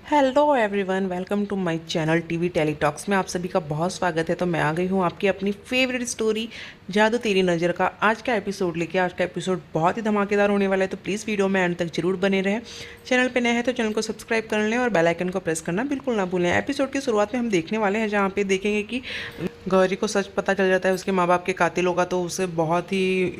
Hello everyone, welcome to my channel TV tele talks में आप सभी का बहुत स्वागत है। तो मैं आ गई हूँ आपकी अपनी फेवरेट स्टोरी जादू तेरी नज़र का आज का एपिसोड लेके। आज का एपिसोड बहुत ही धमाकेदार होने वाला है, तो प्लीज़ वीडियो में एंड तक जरूर बने रहें। चैनल पे नए हैं तो चैनल को सब्सक्राइब कर लें और बेल आइकन को प्रेस करना बिल्कुल ना भूलें। एपिसोड की शुरुआत में हम देखने वाले हैं जहाँ पे देखेंगे कि गौरी को सच पता चल जाता है उसके माँ बाप के कातिलों का, तो उसे बहुत ही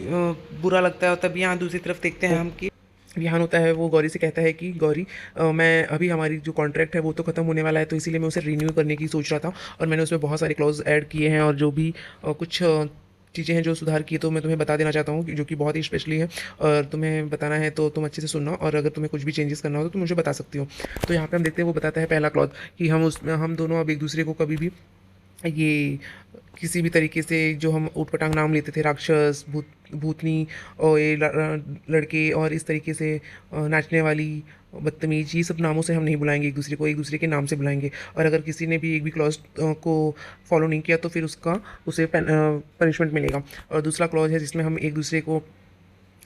बुरा लगता है। और तभी यहाँ दूसरी तरफ देखते हैं हम कि विहान होता है, वो गौरी से कहता है कि गौरी, मैं अभी हमारी जो कॉन्ट्रैक्ट है वो तो ख़त्म होने वाला है, तो इसीलिए मैं उसे रिन्यू करने की सोच रहा था। और मैंने उसमें बहुत सारे क्लॉज ऐड किए हैं और जो भी कुछ चीज़ें हैं जो सुधार की, तो मैं तुम्हें बता देना चाहता हूँ जो कि बहुत ही स्पेशली है। और तुम्हें बताना है तो तुम अच्छे से सुनना, और अगर तुम्हें कुछ भी चेंजेस करना हो तो तुम मुझे बता सकती हो। तो यहाँ पे हम देखते हैं, वो बताता है पहला क्लॉज कि हम दोनों अब एक दूसरे को कभी भी ये किसी भी तरीके से, जो हम ऊटपटांग नाम लेते थे, राक्षस, भूतनी और ये लड़के और इस तरीके से नाचने वाली, बदतमीज, ये सब नामों से हम नहीं बुलाएंगे एक दूसरे को, एक दूसरे के नाम से बुलाएंगे। और अगर किसी ने भी एक भी क्लॉज को फॉलो नहीं किया तो फिर उसे पनिशमेंट मिलेगा। और दूसरा क्लॉज है जिसमें हम एक दूसरे को,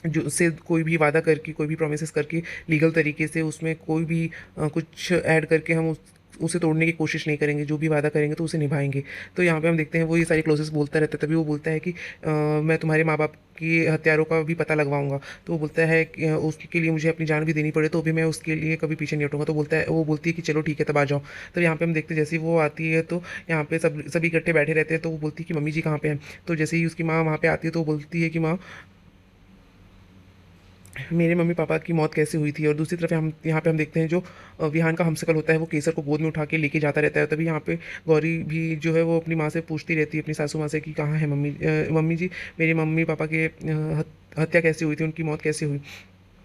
जो उससे कोई भी वादा करके, कोई भी प्रोमिस करके, लीगल तरीके से उसमें कोई भी कुछ ऐड करके हम उसे तोड़ने की कोशिश नहीं करेंगे। जो भी वादा करेंगे तो उसे निभाएंगे। तो यहाँ पे हम देखते हैं वो ये सारी क्लोजेस बोलता रहता है। तभी वो बोलता है कि मैं तुम्हारे माँ बाप की हत्यारों का भी पता लगवाऊंगा। तो वो बोलता है कि उसके लिए मुझे अपनी जान भी देनी पड़े तो भी मैं उसके लिए कभी पीछे नहीं हटूंगा। तो वो बोलती है कि चलो ठीक है, तब आ जाओ। तो यहाँ पे हम देखते हैं जैसे ही वो आती है तो यहाँ पे सभी इकट्ठे बैठे रहते हैं। तो वो बोलती है कि मम्मी जी कहाँ पे हैं। तो जैसे ही उसकी माँ वहाँ पे आती है तो वो बोलती है कि माँ, मेरे मम्मी पापा की मौत कैसे हुई थी। और दूसरी तरफ हम यहाँ पे हम देखते हैं जो विहान का हमशक्ल होता है वो केसर को गोद में उठा के लेके जाता रहता है। तभी यहाँ पे गौरी भी जो है वो अपनी माँ से पूछती रहती है, अपनी सासू माँ से, कि कहाँ है मम्मी, मम्मी जी, मेरे मम्मी पापा के हत्या कैसे हुई थी, उनकी मौत कैसे हुई।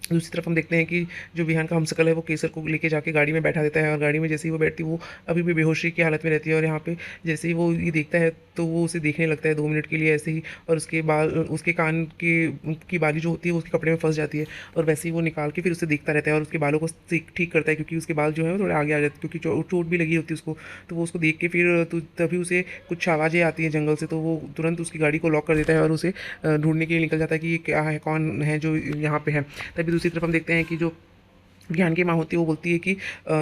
दूसरी तरफ हम देखते हैं कि जो विहान का हमशक्ल है वो केसर को लेके जाके गाड़ी में बैठा देता है। और गाड़ी में जैसे ही वो बैठती है वो अभी भी बेहोशी की हालत में रहती है। और यहाँ पे जैसे ही वो ये देखता है तो वो उसे देखने लगता है 2 मिनट के लिए ऐसे ही। और उसके बाल, उसके कान की बाली जो होती है वो उसके कपड़े में फंस जाती है। और वैसे ही वो निकाल के फिर उसे देखता रहता है और उसके बालों को ठीक करता है, क्योंकि उसके बाल जो है वो थोड़े आगे आ जाते हैं, क्योंकि चोट भी लगी होती है उसको। तो वो उसको देख के फिर तभी उसे कुछ आवाज़ें आती हैं जंगल से। तो वो तुरंत उसकी गाड़ी को लॉक कर देता है और उसे ढूंढने के लिए निकल जाता है कि ये क्या है, कौन है जो यहाँ पे है। तभी दूसरी तरफ हम देखते हैं कि जो विहान की माँ होती है वो बोलती है कि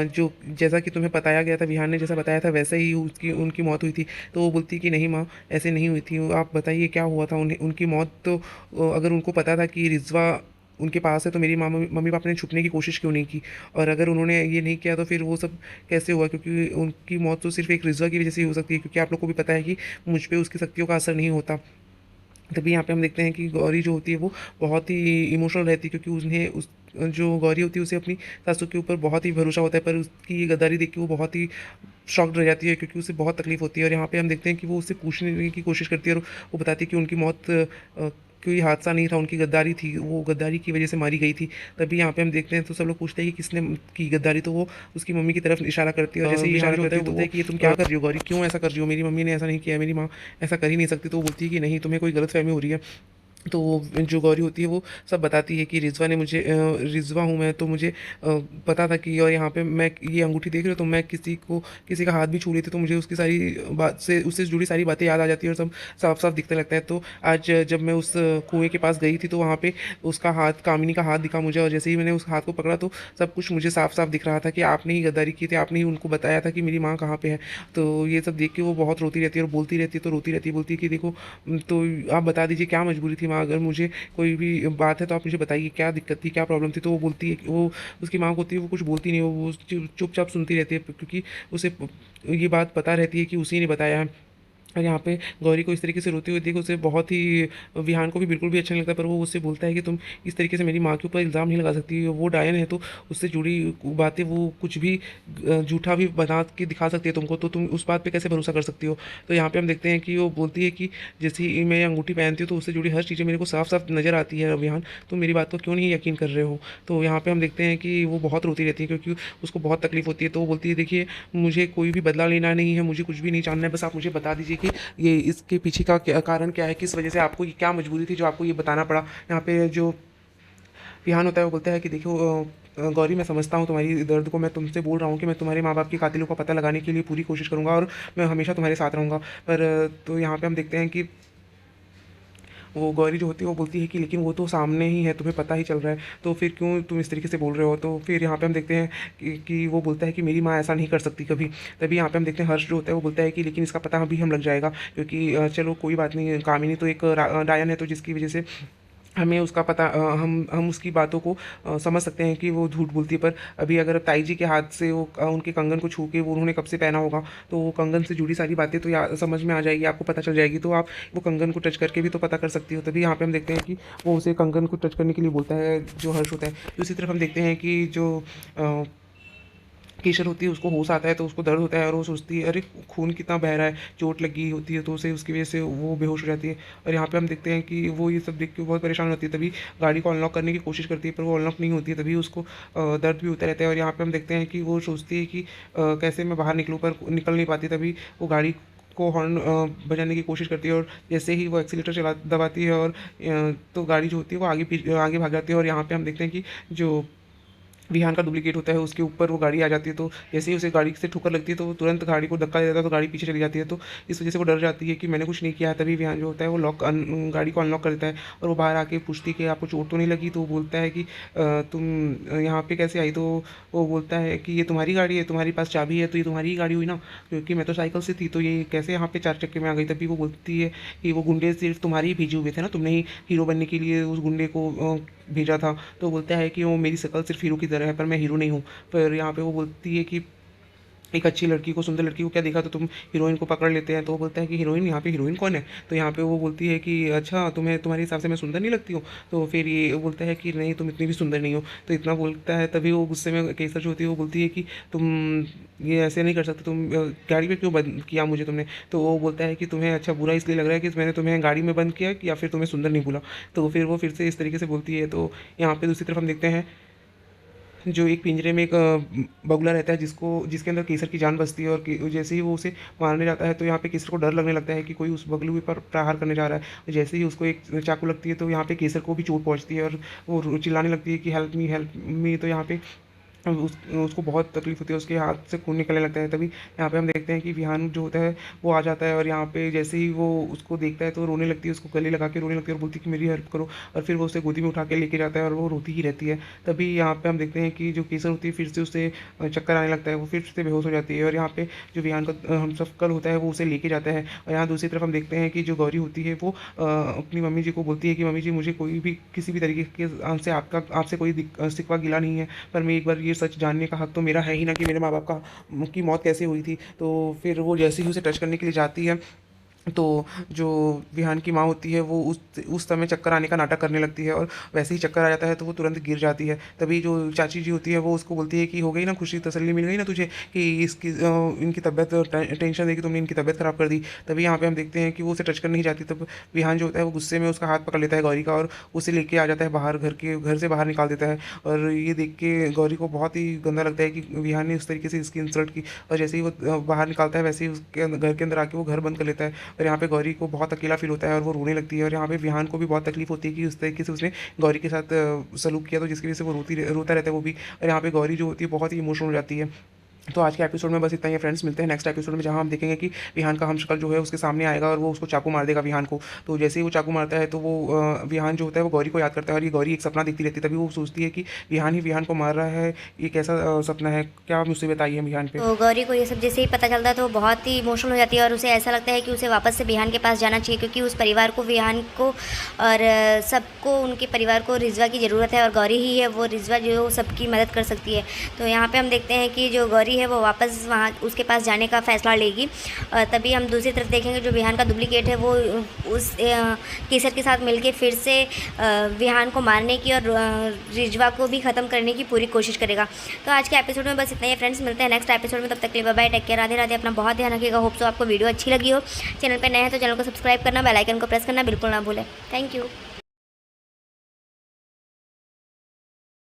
जो जैसा कि तुम्हें बताया गया था, विहान ने जैसा बताया था वैसे ही उसकी उनकी मौत हुई थी। तो वो बोलती है कि नहीं माँ, ऐसे नहीं हुई थी, आप बताइए क्या हुआ था। उन्हें उनकी मौत तो अगर उनको पता था कि रिजवा उनके पास है तो मेरी मम्मी पापा ने छुपने की कोशिश क्यों नहीं की। और अगर उन्होंने ये नहीं किया तो फिर वो सब कैसे हुआ, क्योंकि उनकी मौत तो सिर्फ एक रिजवा की वजह से ही हो सकती है, क्योंकि आप लोग को भी पता है कि मुझ पे उसकी शक्तियों का असर नहीं होता। तभी यहाँ पे हम देखते हैं कि गौरी जो होती है वो बहुत ही इमोशनल रहती है, क्योंकि उन्हें उस जो गौरी होती है उसे अपनी सासू के ऊपर बहुत ही भरोसा होता है। पर उसकी ये गद्दारी देख के वो बहुत ही शॉक्ड रह जाती है, क्योंकि उसे बहुत तकलीफ होती है। और यहाँ पे हम देखते हैं कि वो उससे पूछने की कोशिश करती है और वो बताती है कि उनकी मौत कोई हादसा नहीं था, उनकी गद्दारी थी, वो गद्दारी की वजह से मारी गई थी। तभी यहाँ पे हम देखते हैं तो सब लोग पूछते हैं कि किसने की गद्दारी। तो वो उसकी मम्मी की तरफ इशारा करती है। और जैसे ही विहान इशारा जो होता करती है है वो तो बोलता वो है कि ये तुम क्या कर रही हो गौरी, क्यों ऐसा कर रही हो, मेरी मम्मी ने ऐसा नहीं किया, मेरी माँ ऐसा कर ही नहीं सकती। तो वो बोलती है कि नहीं, तुम्हें कोई गलतफहमी हो रही है। तो वो जो गौरी होती है वो सब बताती है कि रिजवा ने मुझे रिजवा हूँ मैं, तो मुझे पता था कि, और यहाँ पे मैं ये अंगूठी देख रही हूँ तो मैं किसी का हाथ भी छू लेती तो मुझे उसकी सारी बात से, उससे जुड़ी सारी बातें याद आ जाती है और सब साफ साफ दिखने लगता है। तो आज जब मैं उस कुएं के पास गई थी तो वहाँ पे उसका हाथ, कामिनी का हाथ दिखा मुझे। और जैसे ही मैंने उस हाथ को पकड़ा तो सब कुछ मुझे साफ साफ दिख रहा था कि आपने ही गद्दारी की थी, आपने ही उनको बताया था कि मेरी माँ कहाँ पे है। तो ये सब देख के वो बहुत रोती रहती है और बोलती रहती है, तो रोती रहती है, बोलती है कि देखो, तो आप बता दीजिए क्या मजबूरी थी माँ, अगर मुझे कोई भी बात है तो आप मुझे बताइए क्या दिक्कत थी, क्या प्रॉब्लम थी। तो वो बोलती है कि वो, उसकी माँ होती है वो कुछ बोलती नहीं, वो चुपचाप सुनती रहती है, क्योंकि उसे ये बात पता रहती है कि उसी ने बताया है। और यहाँ पे गौरी को इस तरीके से रोते हुए देख उसे बहुत ही, विहान को भी बिल्कुल भी अच्छा नहीं लगता। पर वो उससे बोलता है कि तुम इस तरीके से मेरी माँ के ऊपर इल्ज़ाम नहीं लगा सकती, वो डायन है, तो उससे जुड़ी बातें वो कुछ भी झूठा भी बना के दिखा सकती है तुमको, तो तुम उस बात पे कैसे भरोसा कर सकती हो। तो यहाँ पे हम देखते हैं कि वो बोलती है कि जैसे ही मैं अंगूठी पहनती हूँ तो उससे जुड़ी हर चीज़ें मेरे को साफ साफ नज़र आती है विहान, तो मेरी बात को क्यों नहीं यकीन कर रहे हो। तो यहाँ पे हम देखते हैं कि वो बहुत रोती रहती है, क्योंकि उसको बहुत तकलीफ होती है। तो वो बोलती है देखिए, मुझे कोई भी बदला लेना नहीं है, मुझे कुछ भी नहीं जानना है, बस आप मुझे बता दीजिए कि ये इसके पीछे का क्या कारण, क्या है, किस वजह से आपको ये, क्या मजबूरी थी जो आपको ये बताना पड़ा। यहाँ पे जो विहान होता है वो बोलता है कि देखो गौरी, मैं समझता हूँ तुम्हारी दर्द को, मैं तुमसे बोल रहा हूँ कि मैं तुम्हारे माँ बाप के कातिलों का पता लगाने के लिए पूरी कोशिश करूँगा और मैं हमेशा तुम्हारे साथ रहूँगा। पर तो यहाँ पे हम देखते हैं कि वो गौरी जो होती है वो बोलती है कि लेकिन वो तो सामने ही है, तुम्हें पता ही चल रहा है, तो फिर क्यों तुम इस तरीके से बोल रहे हो। तो फिर यहाँ पे हम देखते हैं कि वो बोलता है कि मेरी माँ ऐसा नहीं कर सकती कभी। तभी यहाँ पे हम देखते हैं हर्ष जो होता है वो बोलता है कि लेकिन इसका पता अभी हम लग जाएगा, क्योंकि चलो कोई बात नहीं, कामिनी तो एक डायन है, तो जिसकी वजह से हमें उसका पता हम उसकी बातों को समझ सकते हैं कि वो झूठ बोलती है। पर अभी अगर ताई जी के हाथ से वो उनके कंगन को छू के वो उन्होंने कब से पहना होगा, तो वो कंगन से जुड़ी सारी बातें तो समझ में आ जाएगी, आपको पता चल जाएगी, तो आप वो कंगन को टच करके भी तो पता कर सकती हो। तभी यहाँ पे हम देखते हैं कि वो उसे कंगन को टच करने के लिए बोलता है, जो हर्ष होता है। दूसरी तरफ हम देखते हैं कि जो केशर होती है उसको होश आता है, तो उसको दर्द होता है और वो सोचती है अरे खून कितना बह रहा है, चोट लगी होती है, तो उसे उसकी वजह से वो बेहोश हो जाती है। और यहाँ पे हम देखते हैं कि वो ये सब देख के बहुत परेशान होती है, तभी गाड़ी को अनलॉक करने की कोशिश करती है, पर वो अनलॉक नहीं होती है। तभी उसको दर्द भी होता रहता है। और यहाँ पे हम देखते हैं कि वो सोचती है कि कैसे मैं बाहर निकलूँ, पर निकल नहीं पाती। तभी वो गाड़ी को हॉर्न बजाने की कोशिश करती है, और जैसे ही वो एक्सीलेटर चला दबाती है, और तो गाड़ी जो होती है वो आगे भाग जाती है। और यहाँ पे हम देखते हैं कि जो विहान का डुप्लीकेट होता है उसके ऊपर वो गाड़ी आ जाती है, तो जैसे ही उसे गाड़ी से ठोकर लगती है तो वो तुरंत गाड़ी को धक्का दे देता है, तो गाड़ी पीछे चली जाती है। तो इस वजह से वो डर जाती है कि मैंने कुछ नहीं किया है। तभी विहान जो होता है वो गाड़ी को अनलॉक कर देता है, और वो बाहर आके पूछती है कि आपको चोट तो नहीं लगी। तो वो बोलता है कि तुम यहाँ पे कैसे आई। तो वो बोलता है कि ये तुम्हारी गाड़ी है, तुम्हारे पास चाबी है, तो ये तुम्हारी ही गाड़ी हुई ना, क्योंकि मैं तो साइकिल से थी, तो ये कैसे यहाँ पे 4 चक्के में आ गई। तभी वो बोलती है कि वो गुंडे सिर्फ तुम्हारी ही भेजे हुए थे ना, तुमने ही हीरो बनने के लिए उस गुंडे को भेजा था। तो बोलता है कि वो मेरी शक्ल सिर्फ हीरो की तरह है, पर मैं हीरो नहीं हूँ। पर यहाँ पे वो बोलती है कि एक अच्छी लड़की को, सुंदर लड़की को क्या देखा तो तुम हीरोइन को पकड़ लेते हैं। तो वो बोलता है कि हीरोइन, यहाँ पे हीरोइन कौन है। तो यहाँ पे वो बोलती है कि अच्छा तुम्हें, तुम्हारे हिसाब से मैं सुंदर नहीं लगती हूँ। तो फिर ये बोलता है कि नहीं, तुम इतनी भी सुंदर नहीं हो। तो इतना बोलता है, तभी वो गुस्से में केसर जो होती है वो बोलती है कि तुम ये ऐसे नहीं कर सकते, तुम गाड़ी पे क्यों बंद किया मुझे तुमने। तो वो बोलता है कि तुम्हें अच्छा बुरा इसलिए लग रहा है कि मैंने तुम्हें गाड़ी में बंद किया, या फिर तुम्हें सुंदर नहीं बोला। तो फिर वो फिर से इस तरीके से बोलती है। तो यहाँ पे दूसरी तरफ हम देखते हैं जो एक पिंजरे में एक बगुला रहता है, जिसके अंदर केसर की जान बसती है, और जैसे ही वो उसे मारने जाता है तो यहाँ पे केसर को डर लगने लगता है कि कोई उस बगलू पर प्रहार करने जा रहा है। और जैसे ही उसको एक चाकू लगती है तो यहाँ पे केसर को भी चोट पहुँचती है, और वो चिल्लाने लगती है कि हेल्प मी। तो यहाँ पे उसको बहुत तकलीफ होती है, उसके हाथ से खून निकलने लगता है। तभी यहाँ पे हम देखते हैं कि विहान जो होता है वो आ जाता है, और यहाँ पे जैसे ही वो उसको देखता है तो रोने लगती है, उसको गले लगा के रोने लगती है और बोलती है कि मेरी हेल्प करो। और फिर वो उसे गोदी में उठा के लेके जाता है, और वो रोती ही रहती है। तभी यहाँ पे हम देखते हैं कि जो केसर होती है फिर से उसे चक्कर आने लगता है, वो फिर से बेहोश हो जाती है। और यहाँ पे जो विहान का हम शक्ल होता है वो उसे लेके जाता है। और यहाँ दूसरी तरफ हम देखते हैं कि जो गौरी होती है वो अपनी मम्मी जी को बोलती है कि मम्मी जी, मुझे कोई भी किसी भी तरीके के से आपसे कोई सिकवा गिला नहीं है, पर मैं एक बार ये सच जानने का हक तो मेरा है ही ना कि मेरे माँ बाप का की मौत कैसे हुई थी। तो फिर वो जैसे ही उसे टच करने के लिए जाती है, तो जो विहान की माँ होती है वो उस समय चक्कर आने का नाटक करने लगती है, और वैसे ही चक्कर आ जाता है तो वो तुरंत गिर जाती है। तभी जो चाची जी होती है वो उसको बोलती है कि हो गई ना खुशी, तसल्ली मिल गई ना तुझे कि इनकी तबीयत टेंशन देगी तुमने, इनकी तबीयत ख़राब कर दी। तभी यहाँ पे हम देखते हैं कि वो उसे टच करने नहीं जाती। तब विहान जो होता है वो गुस्से में उसका हाथ पकड़ लेता है गौरी का, और उसे लेके आ जाता है बाहर, घर से बाहर निकाल देता है। और ये देख के गौरी को बहुत ही गंदा लगता है कि विहान ने उस तरीके से इसकी इंसल्ट की। और जैसे ही वो बाहर निकालता है वैसे ही उसके घर के अंदर आके वो घर बंद कर लेता है। और यहाँ पे गौरी को बहुत अकेला फील होता है और वो रोने लगती है। और यहाँ पे विहान को भी बहुत तकलीफ होती है कि उस तरीके से उसने गौरी के साथ सलूक किया, तो जिसकी वजह से वो रोता रहता है वो भी। और यहाँ पे गौरी जो होती है बहुत ही इमोशनल हो जाती है। तो आज के एपिसोड में बस इतना ही है फ्रेंड्स, मिलते हैं नेक्स्ट एपिसोड में, जहाँ हम देखेंगे कि विहान का हमशक्ल जो है उसके सामने आएगा और वो उसको चाकू मार देगा विहान को। तो जैसे ही वो चाकू मारता है तो वो विहान जो होता है वो गौरी को याद करता है, और ये गौरी एक सपना देखती रहती है। तभी वो सोचती है कि विहान ही विहान को मार रहा है, ये कैसा सपना है, क्या मुसीबत आई है विहान पे। तो गौरी को ये सब जैसे ही पता चलता है तो वो बहुत ही इमोशनल हो जाती है, और उसे ऐसा लगता है कि उसे वापस से विहान के पास जाना चाहिए, क्योंकि उस परिवार को, विहान को और सबको, उनके परिवार को रिजवा की ज़रूरत है, और गौरी ही है वो रिजवा जो सबकी मदद कर सकती है। तो यहाँ पे हम देखते हैं कि जो गौरी है वो वापस वहाँ उसके पास जाने का फ़ैसला लेगी। तभी हम दूसरी तरफ देखेंगे जो विहान का डुप्लीकेट है वो उस केसर के साथ मिलके फिर से विहान को मारने की और रिजवा को भी ख़त्म करने की पूरी कोशिश करेगा। तो आज के एपिसोड में बस इतना ही फ्रेंड्स, मिलते हैं नेक्स्ट एपिसोड में, तब तक के लिए bye bye, take care, Radhe Radhe, अपना बहुत ध्यान रखिएगा। होप सो आपको वीडियो अच्छी लगी हो। चैनल पर नए हैं तो चैनल को सब्सक्राइब करना, बेल आइकन को प्रेस करना बिल्कुल ना भूलें। Thank you.